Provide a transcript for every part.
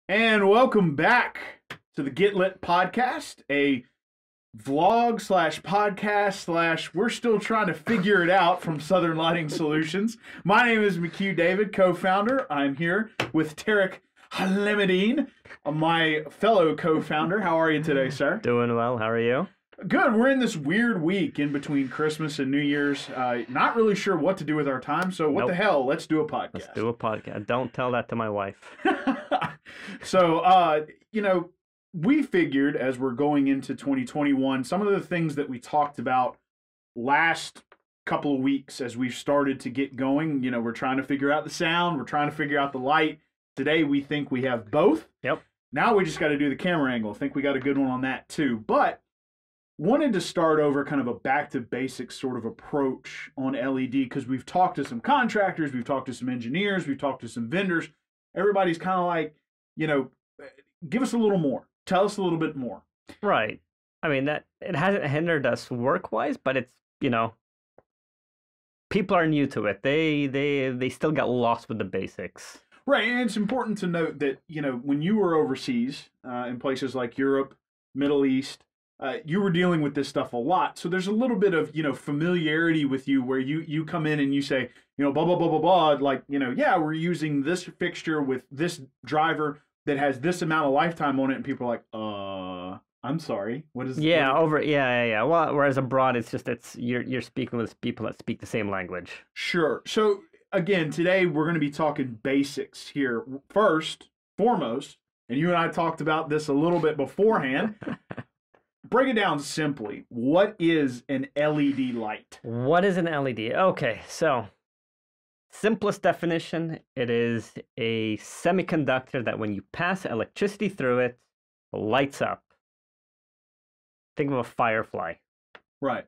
And welcome back to the Get Lit podcast, a vlog slash podcast slash we're still trying to figure it out from Southern Lighting Solutions. My name is McHugh David, co-founder. I'm here with Tarek Halimedine, my fellow co-founder. How are you today, sir? Doing well. How are you? Good. We're in this weird week in between Christmas and New Year's. Not really sure what to do with our time, so what the Nope. hell? Let's do a podcast. Let's do a podcast. Don't tell that to my wife. So, we figured as we're going into 2021, some of the things that we talked about last couple of weeks as we've started to get going, we're trying to figure out the sound, we're trying to figure out the light. Today, we think we have both. Yep. Now we just got to do the camera angle. I think we got a good one on that too. But wanted to start over kind of a back to basics sort of approach on LED because we've talked to some contractors, we've talked to some engineers, we've talked to some vendors. Everybody's kind of like, give us a little more. Tell us a little bit more. Right. I mean, that it hasn't hindered us work-wise, but it's, people are new to it. They still got lost with the basics. Right, and it's important to note that, when you were overseas in places like Europe, Middle East, you were dealing with this stuff a lot. So there's a little bit of, familiarity with you where you come in and you say, blah, blah, blah, blah, blah. Like, yeah, we're using this fixture with this driver that has this amount of lifetime on it. And people are like, I'm sorry. What is Yeah, what? yeah. Well, whereas abroad, it's you're speaking with people that speak the same language. Sure. So again, today we're going to be talking basics here. First, foremost, and you and I talked about this a little bit beforehand. Break it down simply. What is an LED light? What is an LED? Okay, so simplest definition, it is a semiconductor that when you pass electricity through it, lights up. Think of a firefly. Right.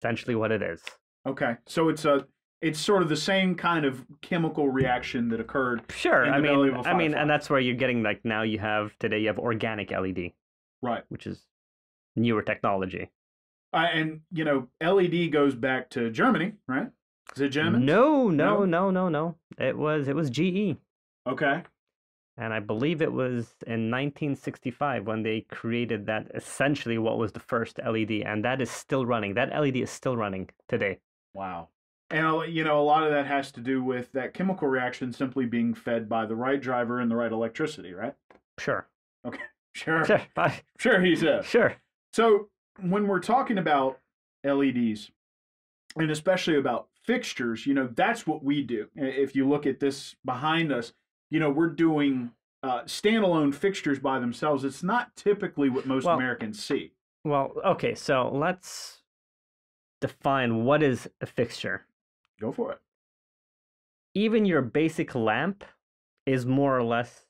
Essentially what it is. Okay. So it's sort of the same kind of chemical reaction that occurred. Sure. in the belly of a I mean, firefly. and that's where you're getting like now today you have organic LED, Right. which is newer technology. And LED goes back to Germany, right? Is it German? No. It was GE. Okay. And I believe it was in 1965 when they created that, essentially what was the first LED, and that is still running. That LED is still running today. Wow. And a lot of that has to do with that chemical reaction simply being fed by the right driver and the right electricity, right? Sure. Okay. Sure. Sure. Sure, he says. Sure. So when we're talking about LEDs, and especially about fixtures, that's what we do. If you look at this behind us, we're doing standalone fixtures by themselves. It's not typically what most Americans see. Well, okay, so let's define what is a fixture. Go for it. Even your basic lamp is more or less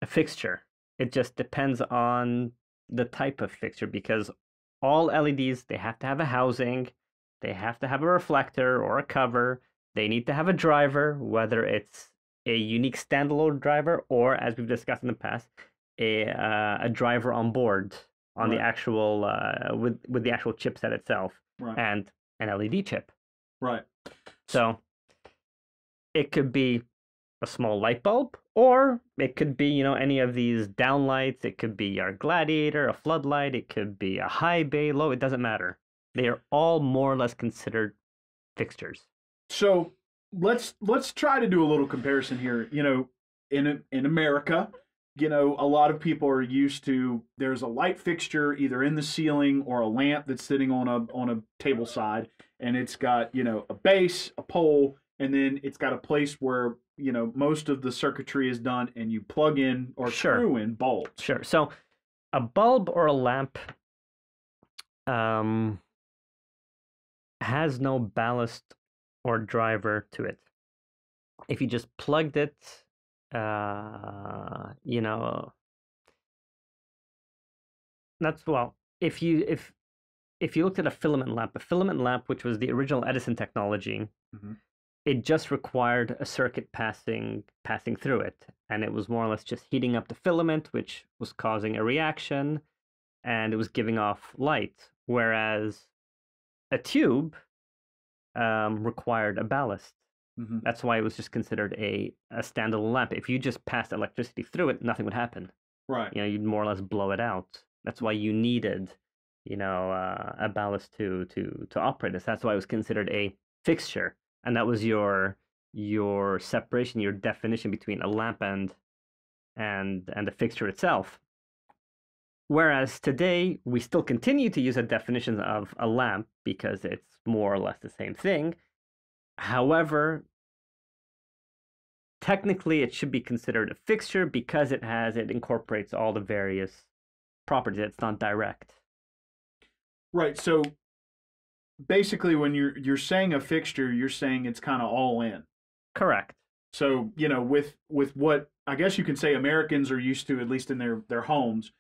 a fixture. It just depends on the type of fixture because all LEDs, they have to have a housing, they have to have a reflector or a cover, they need to have a driver, whether it's a unique standalone driver or, as we've discussed in the past, a driver on board on the actual with the actual chipset itself, and an LED chip. Right. So it could be a small light bulb, or it could be, any of these downlights. It could be our gladiator, a floodlight. It could be a high bay, low. It doesn't matter. They are all more or less considered fixtures. So let's try to do a little comparison here. In America, a lot of people are used to there's a light fixture either in the ceiling or a lamp that's sitting on a table side, and it's got a base, a pole, and then it's got a place where most of the circuitry is done, and you plug in or screw in bulbs. Sure. So a bulb or a lamp has no ballast or driver to it. If you just plugged it, that's if you looked at a filament lamp, which was the original Edison technology, it just required a circuit passing through it, and it was more or less just heating up the filament, which was causing a reaction, and it was giving off light. Whereas a tube required a ballast. Hmm. That's why it was just considered a standalone lamp. If you just passed electricity through it, nothing would happen. Right. You know, you'd more or less blow it out. That's why you needed, a ballast to operate this. That's why it was considered a fixture, and that was your separation, your definition between a lamp and the fixture itself. Whereas today we still continue to use a definition of a lamp because it's more or less the same thing. However, technically it should be considered a fixture because it incorporates all the various properties. It's not direct. Right. So basically, when you're saying a fixture, you're saying it's kind of all in. Correct. So with what I guess you can say Americans are used to, at least in their homes,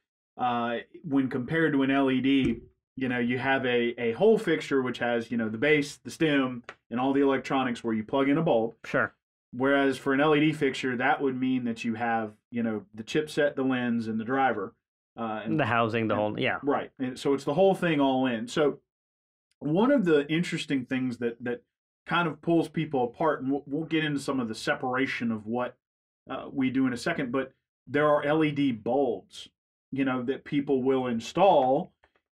when compared to an LED, you have a whole fixture which has the base, the stem, and all the electronics where you plug in a bulb. Sure. Whereas for an LED fixture, that would mean that you have the chipset, the lens, and the driver, and the housing, the whole, yeah. Right. And so it's the whole thing all in. So one of the interesting things that kind of pulls people apart, and we'll get into some of the separation of what we do in a second, but there are LED bulbs, that people will install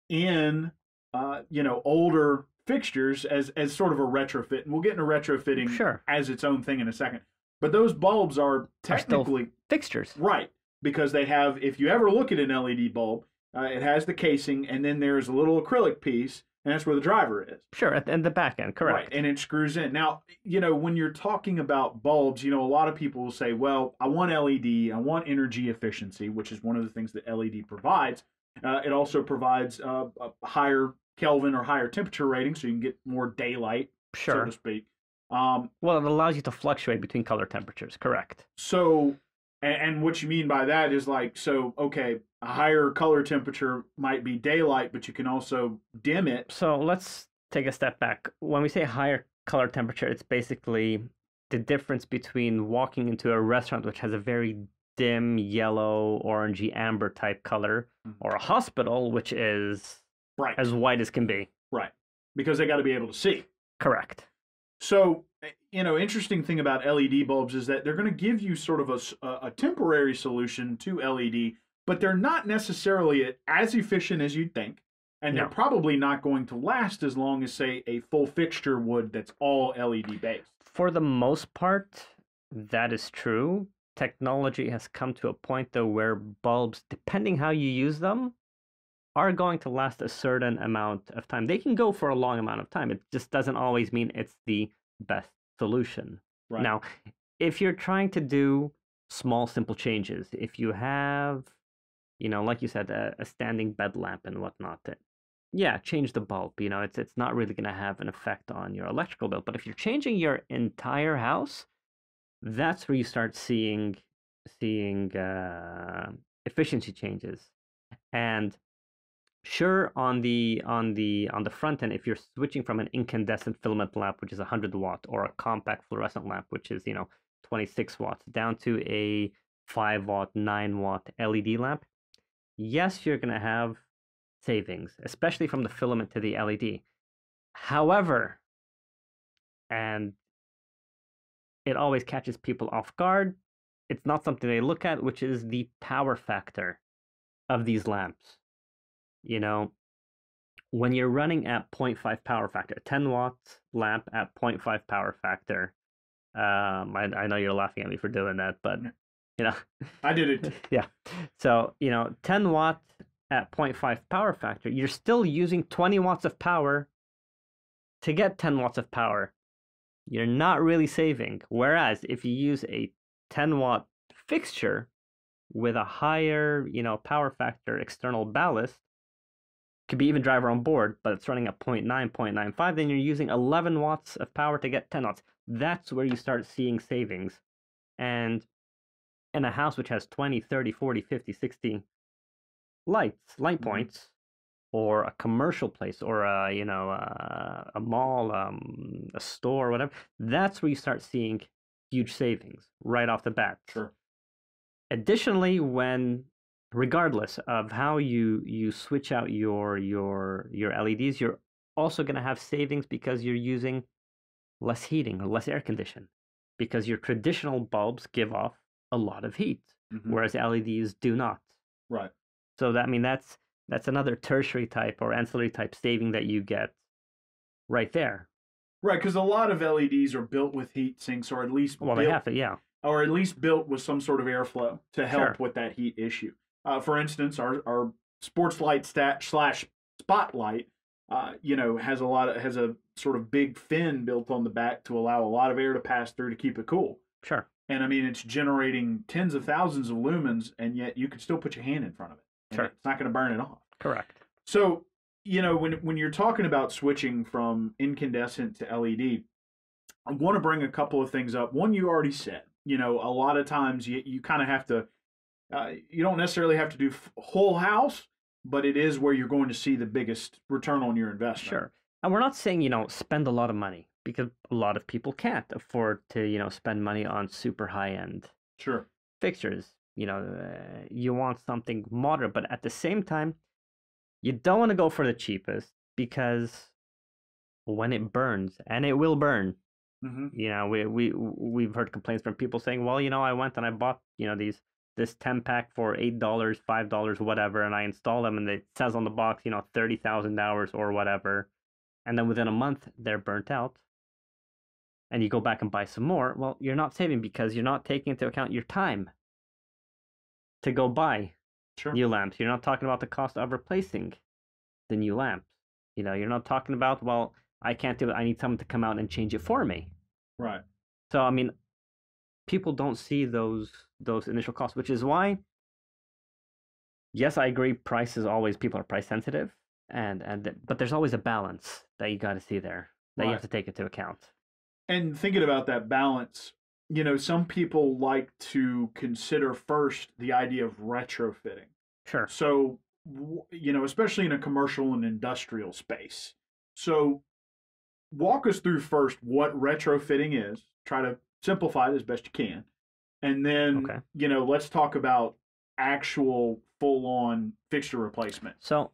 in, older fixtures as sort of a retrofit. And we'll get into retrofitting Sure. as its own thing in a second. But those bulbs are technically fixtures. Right. Because they have, if you ever look at an LED bulb, it has the casing, and then there's a little acrylic piece, and that's where the driver is. Sure, at the back end, correct. Right, and it screws in. Now, when you're talking about bulbs, a lot of people will say, well, I want LED, I want energy efficiency, which is one of the things that LED provides. It also provides a higher Kelvin or higher temperature rating, so you can get more daylight, Sure. so to speak. Well, it allows you to fluctuate between color temperatures, correct. So, and what you mean by that is okay, a higher color temperature might be daylight, but you can also dim it. So let's take a step back. When we say higher color temperature, it's basically the difference between walking into a restaurant, which has a very dim yellow, orangey, amber type color, or a hospital, which is right as white as can be. Right. Because they got to be able to see. Correct. So, interesting thing about LED bulbs is that they're going to give you sort of a temporary solution to LED, but they're not necessarily as efficient as you'd think. And they're probably not going to last as long as, say, a full fixture would that's all LED based. For the most part, that is true. Technology has come to a point, though, where bulbs, depending how you use them, are going to last a certain amount of time. They can go for a long amount of time. It just doesn't always mean it's the best solution. Right. Now, if you're trying to do small, simple changes, if you have, like you said, a standing bed lamp and whatnot, change the bulb. It's not really going to have an effect on your electrical bill. But if you're changing your entire house, that's where you start seeing efficiency changes. And sure, on the front end, if you're switching from an incandescent filament lamp, which is 100 watt, or a compact fluorescent lamp, which is 26 watts, down to a 5 watt, 9 watt LED lamp, yes, you're going to have savings, especially from the filament to the LED. However, and it always catches people off guard, it's not something they look at, which is the power factor of these lamps. When you're running at 0.5 power factor, 10 watt lamp at 0.5 power factor, I know you're laughing at me for doing that, but I did it. Yeah. So 10 watt at 0.5 power factor, you're still using 20 watts of power to get 10 watts of power. You're not really saving. Whereas if you use a 10 watt fixture with a higher power factor external ballast, could be even driver on board, but it's running at 0.9, 0.95, then you're using 11 watts of power to get 10 watts. That's where you start seeing savings. And in a house which has 20, 30, 40, 50, 60 light points, or a commercial place, or a mall, a store, whatever, that's where you start seeing huge savings right off the bat. Sure. Additionally, regardless of how you switch out your LEDs, you're also going to have savings because you're using less heating or less air conditioning. because your traditional bulbs give off a lot of heat, whereas LEDs do not. Right. So that's another tertiary type or ancillary type saving that you get right there. Right, because a lot of LEDs are built with heat sinks, or at least they have to, yeah, or at least built with some sort of airflow to help Sure. with that heat issue. For instance, our sports light slash spotlight, has a sort of big fin built on the back to allow a lot of air to pass through to keep it cool. Sure. And I mean, it's generating tens of thousands of lumens, and yet you can still put your hand in front of it. Sure. It's not going to burn it off. Correct. So, when you're talking about switching from incandescent to LED, I want to bring a couple of things up. One, you already said, a lot of times you kind of have to, you don't necessarily have to do whole house, but it is where you're going to see the biggest return on your investment. Sure. And we're not saying, spend a lot of money, because a lot of people can't afford to, spend money on super high-end Sure. fixtures. You want something moderate, but at the same time, you don't want to go for the cheapest, because when it burns, and it will burn, we've heard complaints from people saying, well, I went and I bought, this 10-pack for $8, $5, whatever, and I install them, and it says on the box, 30,000 hours or whatever, and then within a month they're burnt out, and you go back and buy some more. Well, you're not saving, because you're not taking into account your time to go buy new lamps. You're not talking about the cost of replacing the new lamps. You're not talking about, well, I can't do it, I need someone to come out and change it for me. Right. So, I mean, people don't see those initial costs, which is why, yes, I agree, price is always, people are price sensitive, but there's always a balance that you got to see there, that you have to take into account. And thinking about that balance, some people like to consider first the idea of retrofitting. Sure. So, especially in a commercial and industrial space. So, walk us through first what retrofitting is. Try to simplify it as best you can. And then, let's talk about actual full-on fixture replacement. So,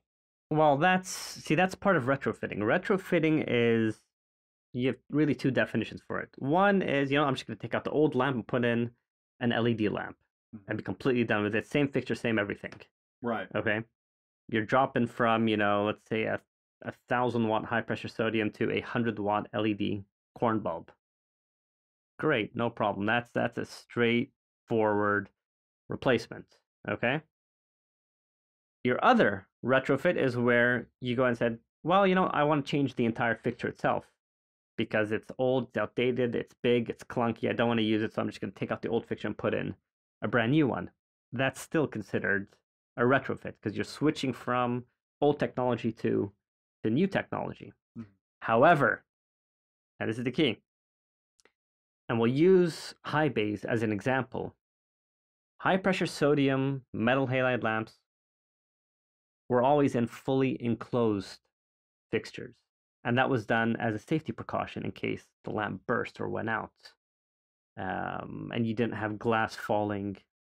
well, that's part of retrofitting. Retrofitting is, you have really two definitions for it. One is, I'm just going to take out the old lamp and put in an LED lamp and be completely done with it. Same fixture, same everything. Right. Okay. You're dropping from, let's say a 1,000-watt high-pressure sodium to a 100-watt LED corn bulb. Great, no problem. That's a straightforward replacement. Okay. Your other retrofit is where you go and said, well, I want to change the entire fixture itself, because it's old, it's outdated, it's big, it's clunky, I don't want to use it, so I'm just going to take out the old fixture and put in a brand new one. That's still considered a retrofit, because you're switching from old technology to new technology. However, and this is the key, and we'll use high bays as an example. High pressure sodium metal halide lamps were always in fully enclosed fixtures. And that was done as a safety precaution in case the lamp burst or went out. And you didn't have glass falling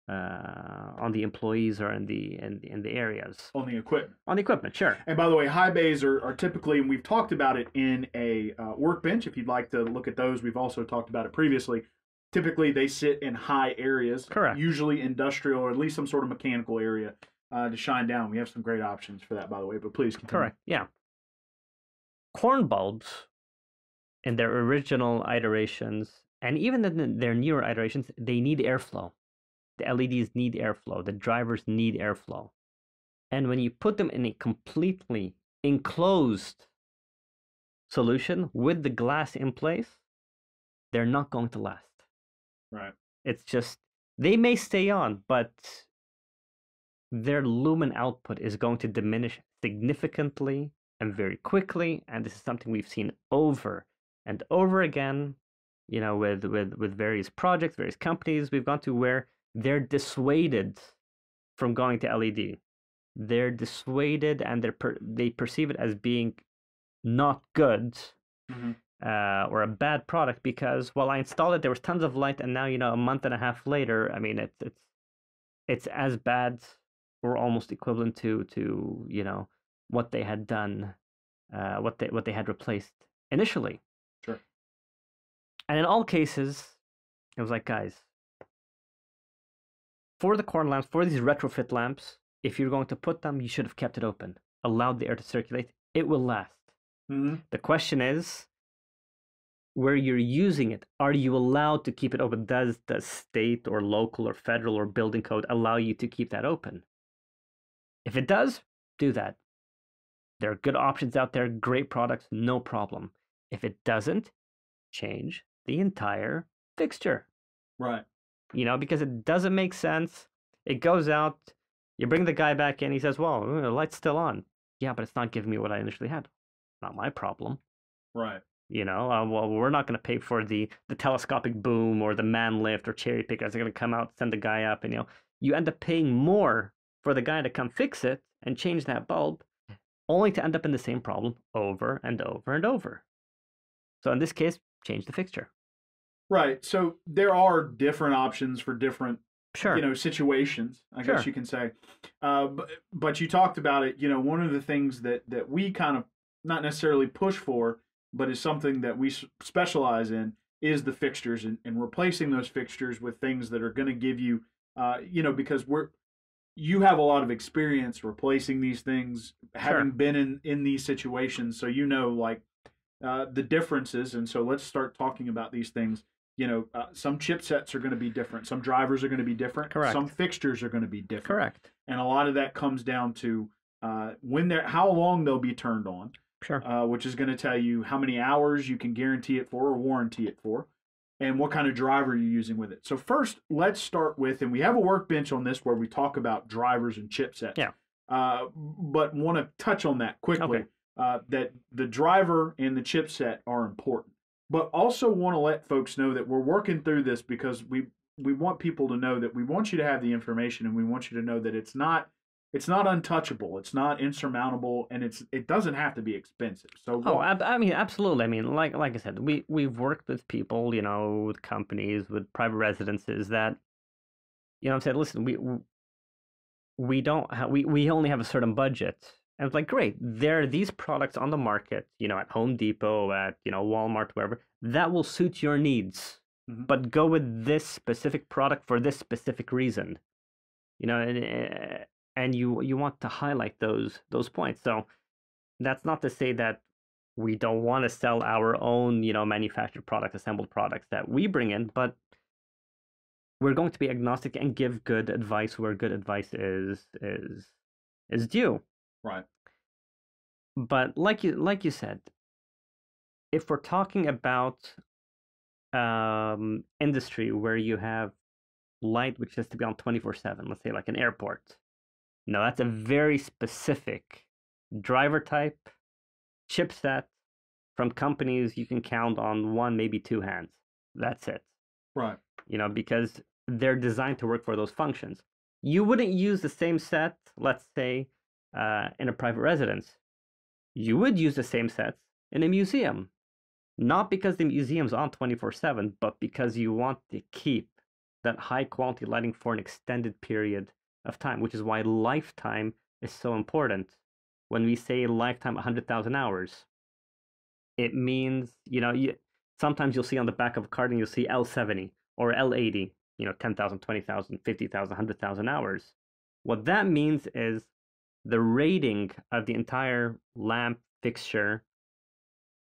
on the employees or in the areas. On the equipment. On the equipment, sure. And by the way, high bays are typically, and we've talked about it in a workbench. If you'd like to look at those, we've also talked about it previously. Typically, they sit in high areas. Correct. Usually industrial or at least some sort of mechanical area to shine down. We have some great options for that, by the way, but please continue. Correct, yeah. Corn bulbs, in their original iterations, and even in their newer iterations, they need airflow. The LEDs need airflow. The drivers need airflow. And when you put them in a completely enclosed solution with the glass in place, they're not going to last. Right. It's just, they may stay on, but their lumen output is going to diminish significantly and very quickly. And this is something we've seen over and over again, with various projects, various companies we've gone to, where they're dissuaded from going to LED. They're dissuaded, and they perceive it as being not good, or a bad product, because, well, I installed it, there was tons of light, and now, a month and a half later, I mean, it's as bad or almost equivalent to what they had done, what they had replaced initially. Sure. And in all cases, It was like, guys, for the corn lamps, for these retrofit lamps, if you're going to put them, you should have kept it open, allowed the air to circulate. It will last. Mm-hmm. The question is, where you're using it, are you allowed to keep it open? Does the state or local or federal or building code allow you to keep that open? If it does, do that. There are good options out there, great products, no problem. If it doesn't, change the entire fixture. Right. Because it doesn't make sense. It goes out, you bring the guy back in, he says, well, the light's still on. Yeah, but it's not giving me what I initially had. Not my problem. Right. Well, we're not going to pay for the telescopic boom or the man lift or cherry pickers. They're going to come out, send the guy up, and you end up paying more for the guy to come fix it and change that bulb, only to end up in the same problem over and over and over. So in this case, change the fixture. Right. So there are different options for different, situations, I guess you can say. But you talked about it, one of the things that we kind of not necessarily push for, but is something that we specialize in, is the fixtures and replacing those fixtures with things that are going to give you, because you have a lot of experience replacing these things, having been in these situations. So, like the differences. And so let's start talking about these things. Some chipsets are going to be different. Some drivers are going to be different. Correct. Some fixtures are going to be different. Correct. And a lot of that comes down to how long they'll be turned on. Sure. Which is going to tell you how many hours you can guarantee it for or warranty it for, and what kind of driver you're using with it. So first, let's start with, and we have a workbench on this where we talk about drivers and chipsets. Yeah. But want to touch on that quickly. Okay. That the driver and the chipset are important, but also want to let folks know that we're working through this because we want people to know that we want you to have the information, and we want you to know that it's not untouchable, it's not insurmountable, and it doesn't have to be expensive. So absolutely. I mean, like I said, we've worked with people, with companies, with private residences that, I'm saying, listen, we only have a certain budget. And it's like, great, there are these products on the market, at Home Depot, at Walmart, wherever, that will suit your needs. Mm-hmm. But go with this specific product for this specific reason. And you want to highlight those points. So that's not to say that we don't want to sell our own, manufactured product, assembled products that we bring in, but we're going to be agnostic and give good advice where good advice is due. Right. But like you said, if we're talking about industry where you have light which has to be on 24/7, let's say like an airport. No, that's a very specific driver type, chipset from companies you can count on one, maybe two hands. That's it. Right. Because they're designed to work for those functions. You wouldn't use the same set, let's say, in a private residence. You would use the same sets in a museum. Not because the museum's on 24/7, but because you want to keep that high quality lighting for an extended period of time, which is why lifetime is so important. When we say lifetime 100,000 hours, it means, sometimes you'll see on the back of a card and you'll see L70 or L80, 10,000, 20,000, 50,000, 100,000 hours. What that means is the rating of the entire lamp fixture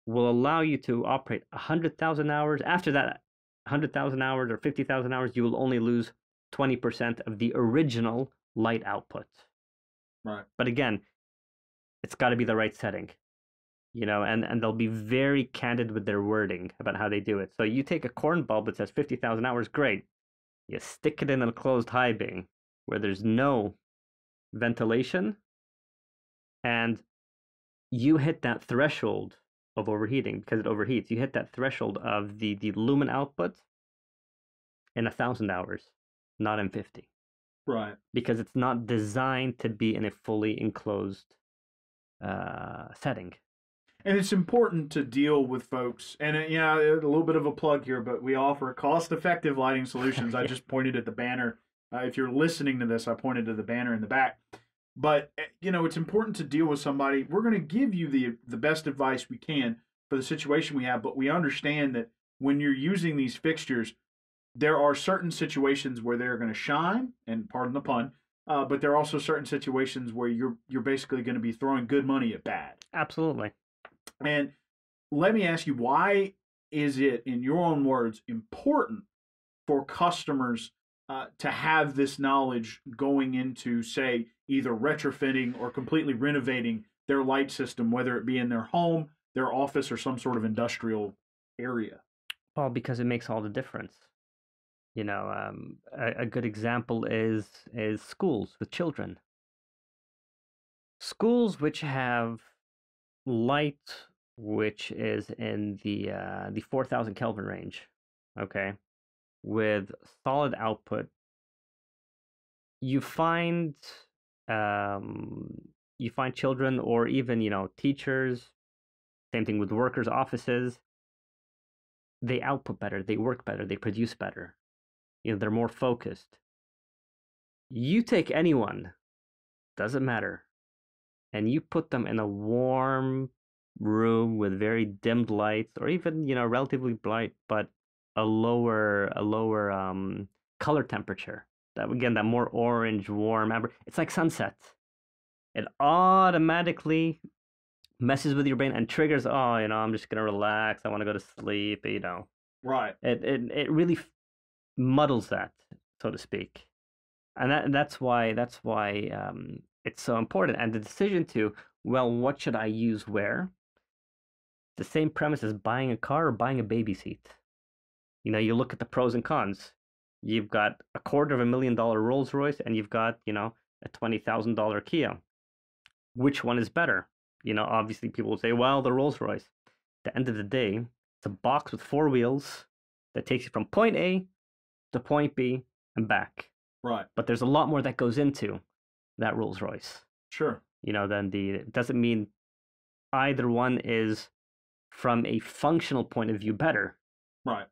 will allow you to operate 100,000 hours. After that 100,000 hours or 50,000 hours, you will only lose 20% of the original light output. Right. But again, it's got to be the right setting, and they'll be very candid with their wording about how they do it. So you take a corn bulb that says 50,000 hours, great. You stick it in a closed high bay where there's no ventilation, and you hit that threshold of overheating because it overheats. You hit that threshold of the lumen output in 1,000 hours, not in 50. Right. Because it's not designed to be in a fully enclosed setting. And it's important to deal with folks. And a little bit of a plug here, but we offer cost-effective lighting solutions. I just pointed at the banner. If you're listening to this, I pointed to the banner in the back. But it's important to deal with somebody. We're going to give you the best advice we can for the situation we have, but we understand that when you're using these fixtures, there are certain situations where they're going to shine, and pardon the pun, but there are also certain situations where you're basically going to be throwing good money at bad. Absolutely. And let me ask you, why is it, in your own words, important for customers to have this knowledge going into, say, either retrofitting or completely renovating their light system, whether it be in their home, their office, or some sort of industrial area? Well, because it makes all the difference. A good example is schools with children. Schools which have light which is in the 4,000 Kelvin range, okay, with solid output, you find children, or even teachers, same thing with workers' offices, they output better, they work better, they produce better. They're more focused. You take anyone, doesn't matter, and you put them in a warm room with very dimmed lights, or even relatively bright but a lower color temperature. That more orange, warm amber. It's like sunset. It automatically messes with your brain and triggers. Oh, I'm just gonna relax. I want to go to sleep. Right. It really muddles that, so to speak, and that's why it's so important. And the decision to, well, what should I use where? The same premise as buying a car or buying a baby seat. You look at the pros and cons. You've got a $250,000 Rolls Royce, and you've got a $20,000 Kia. Which one is better? Obviously people will say, well, the Rolls Royce. At the end of the day, it's a box with 4 wheels that takes you from point A to point B and back. Right. But there's a lot more that goes into that Rolls Royce. Sure. Then it doesn't mean either one is, from a functional point of view, better. Right.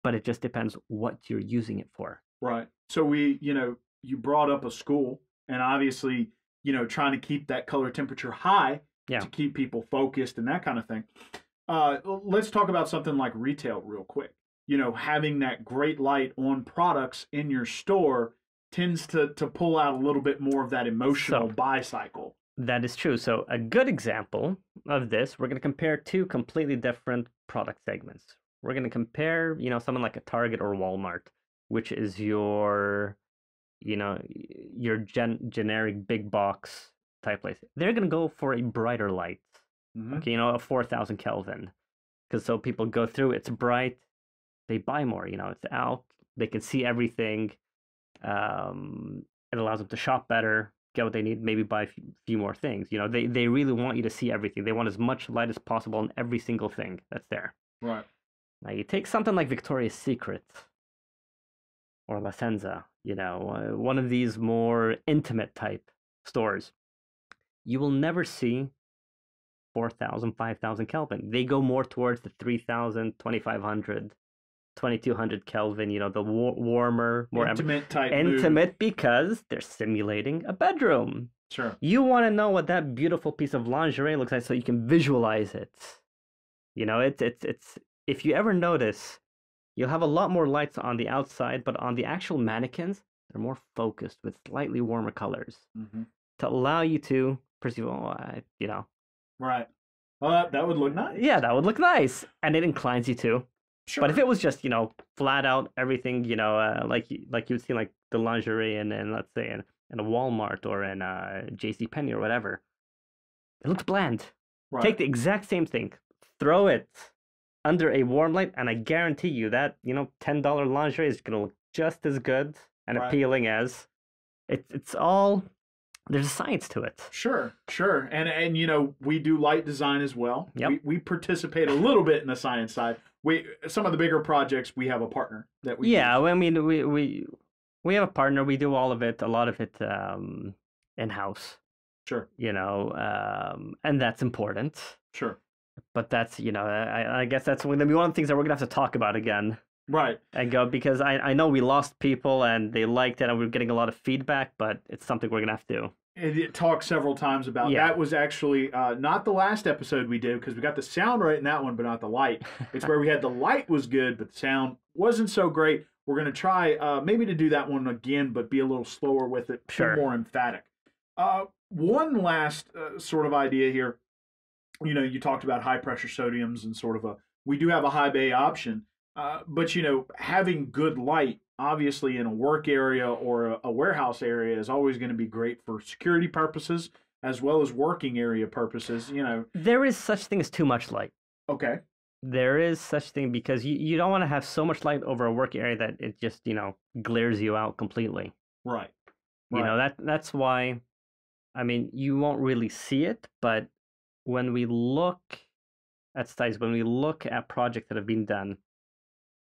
But it just depends what you're using it for. Right. So you brought up a school, and obviously, trying to keep that color temperature high to keep people focused and that kind of thing. Let's talk about something like retail real quick. Having that great light on products in your store tends to pull out a little bit more of that emotional buy cycle. That is true. So a good example of this, we're going to compare 2 completely different product segments. We're going to compare, someone like a Target or Walmart, which is your generic big box type place. They're going to go for a brighter light. Mm-hmm. Okay, a 4,000 Kelvin. Because so people go through, it's bright, they buy more, it's out, they can see everything. It allows them to shop better, get what they need, maybe buy a few more things. They really want you to see everything. They want as much light as possible on every single thing that's there. Right. Now you take something like Victoria's Secret or La Senza, one of these more intimate type stores. You will never see 4,000, 5,000 Kelvin. They go more towards the 3,000, 2,500, 2,200 Kelvin, the warmer, more intimate type intimate mood. Because they're simulating a bedroom. Sure. You want to know what that beautiful piece of lingerie looks like so you can visualize it. It's if you ever notice, you'll have a lot more lights on the outside, but on the actual mannequins, they're more focused with slightly warmer colors to allow you to perceive, Right. Well, that would look nice. Yeah, that would look nice. And it inclines you to. Sure. But if it was just, flat out everything, like you would see like the lingerie and let's say in a Walmart or in JCPenney or whatever, it looks bland. Right. Take the exact same thing, throw it under a warm light, and I guarantee you that, $10 lingerie is going to look just as good and appealing as it's all. There's a science to it. Sure. And we do light design as well. Yep. We participate a little bit in the science side. Some of the bigger projects, we have a partner that we use. I mean, we have a partner. We do all of it, a lot of it in-house. Sure. And that's important. Sure. But that's, I guess that's one of the things that we're going to have to talk about again. Right. And go, because I know we lost people and they liked it and we're getting a lot of feedback, but it's something we're going to have to. It talked several times about. That was actually not the last episode we did, because we got the sound right in that one, but not the light. It's where we had the light was good, but the sound wasn't so great. we're going to try maybe to do that one again, but be a little slower with it, Sure. more emphatic. One last sort of idea here. You know, you talked about high pressure sodiums and sort of we do have a high bay option, but you know, having good light, obviously in a work area or a warehouse area, is always going to be great for security purposes as well as working area purposes. You know, There is such thing as too much light. okay, There is such thing because you don't want to have so much light over a work area that it just, glares you out completely. right, You know, that's why, I mean, you won't really see it, but when we look at studies, when we look at projects that have been done,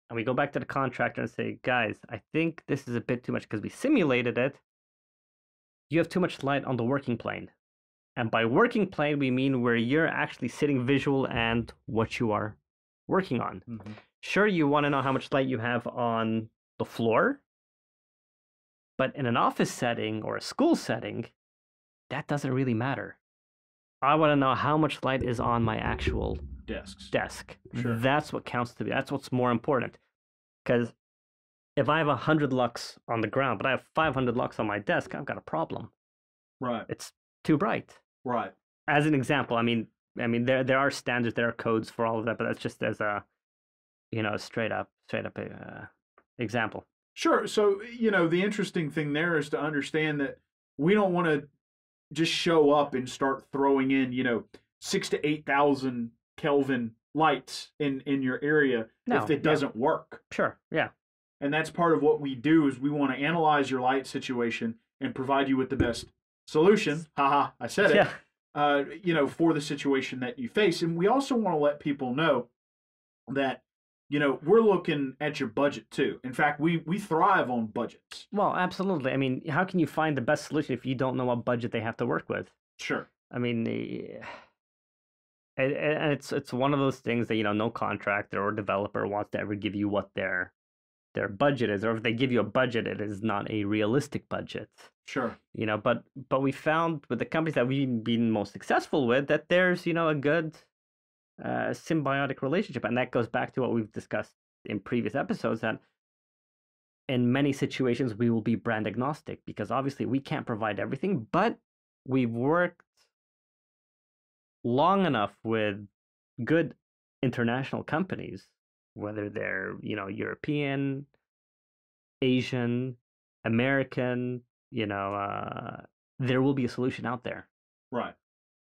and we go back to the contractor and say, guys, I think this is a bit too much because we simulated it. You have too much light on the working plane. And by working plane, we mean where you're actually sitting visual and what you are working on. Mm-hmm. Sure, you want to know how much light you have on the floor, but in an office setting or a school setting, that doesn't really matter. I want to know how much light is on my actual desk. Sure. That's what counts to me. That's what's more important. Because if I have 100 lux on the ground, but I have 500 lux on my desk, I've got a problem. Right. It's too bright. Right. As an example, I mean, there are standards, there are codes for all of that, but that's just as a, straight up example. Sure. So, you know, the interesting thing there is to understand that we don't want to just show up and start throwing in, 6,000 to 8,000 Kelvin lights in your area if it doesn't work. Sure. Yeah. And that's part of what we do is we want to analyze your light situation and provide you with the best solution. Haha, I said it. Yeah. For the situation that you face. And we also want to let people know that, we're looking at your budget too. In fact, we thrive on budgets. Well, absolutely. I mean, how can you find the best solution if you don't know what budget they have to work with? Sure. I mean, and it's one of those things that, no contractor or developer wants to ever give you what their budget is, or if they give you a budget, it is not a realistic budget. Sure. But we found with the companies that we've been most successful with that there's, a good symbiotic relationship. And that goes back to what we've discussed in previous episodes, that in many situations we will be brand agnostic because obviously we can't provide everything, but we've worked long enough with good international companies, whether they're, European, Asian, American, there will be a solution out there. Right.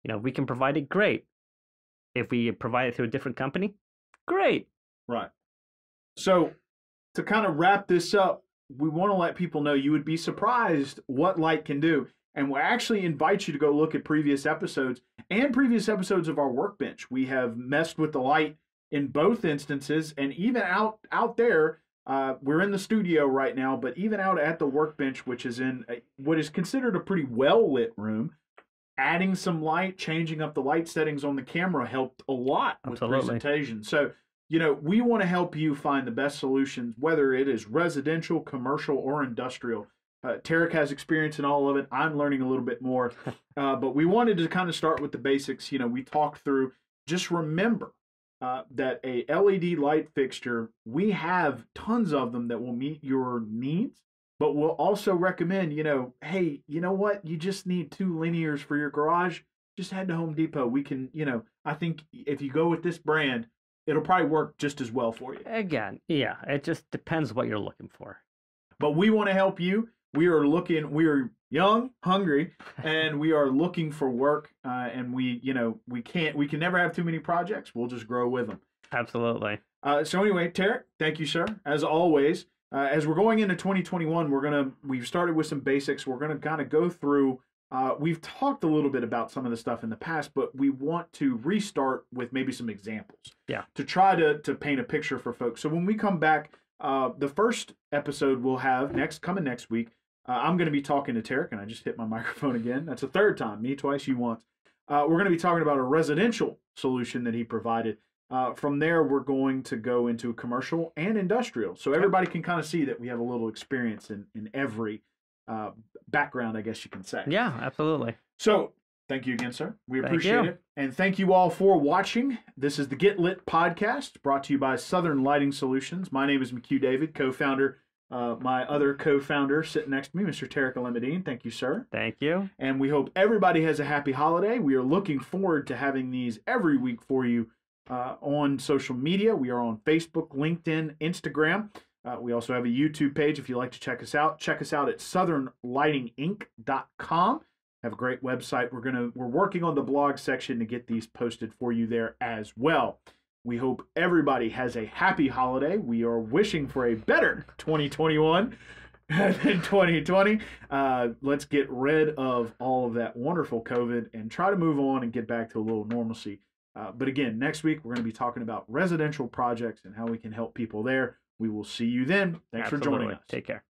If we can provide it, great. If we provide it through a different company, great. Right. So to kind of wrap this up, we want to let people know you would be surprised what light can do. And we'll actually invite you to go look at previous episodes and previous episodes of our workbench. We have messed with the light in both instances, and even out there, we're in the studio right now, but even out at the workbench, which is in what is considered a pretty well-lit room, adding some light, changing up the light settings on the camera helped a lot with presentation. So, we want to help you find the best solutions, whether it is residential, commercial, or industrial. Tarek has experience in all of it. I'm learning a little bit more. But we wanted to kind of start with the basics. We talked through, just remember that a LED light fixture, we have tons of them that will meet your needs. But we'll also recommend, hey, you know what? You just need 2 linears for your garage. Just head to Home Depot. We can, I think if you go with this brand, it'll probably work just as well for you. Again, yeah, it just depends what you're looking for. But we want to help you. We are young, hungry, and we are looking for work. And we can never have too many projects. We'll just grow with them. Absolutely. So anyway, Tarek, thank you, sir. As always. As we're going into 2021, we've started with some basics. We're going to kind of go through, we've talked a little bit about some of the stuff in the past, but we want to restart with maybe some examples. Yeah. To try to paint a picture for folks. So when we come back, the first episode we'll have coming next week, I'm going to be talking to Tarek, and I just hit my microphone again. That's the third time, me twice, you once. We're going to be talking about a residential solution that he provided. From there, we're going to go into commercial and industrial. So everybody can kind of see that we have a little experience in every background, I guess you can say. Yeah, absolutely. So thank you again, sir. We appreciate it. And thank you all for watching. This is the Get Lit podcast brought to you by Southern Lighting Solutions. My name is McHugh David, co-founder My other co-founder sitting next to me, Mr. Tarek Alamedine. Thank you, sir. Thank you. And we hope everybody has a happy holiday. We are looking forward to having these every week for you on social media. We are on Facebook, LinkedIn, Instagram. We also have a YouTube page if you'd like to check us out. Check us out at southernlightinginc.com. Have a great website. We're working on the blog section to get these posted for you there as well. We hope everybody has a happy holiday. We are wishing for a better 2021 than 2020. Let's get rid of all of that wonderful COVID and try to move on and get back to a little normalcy. But again, next week, we're going to be talking about residential projects and how we can help people there. We will see you then. Thanks for joining us. Take care.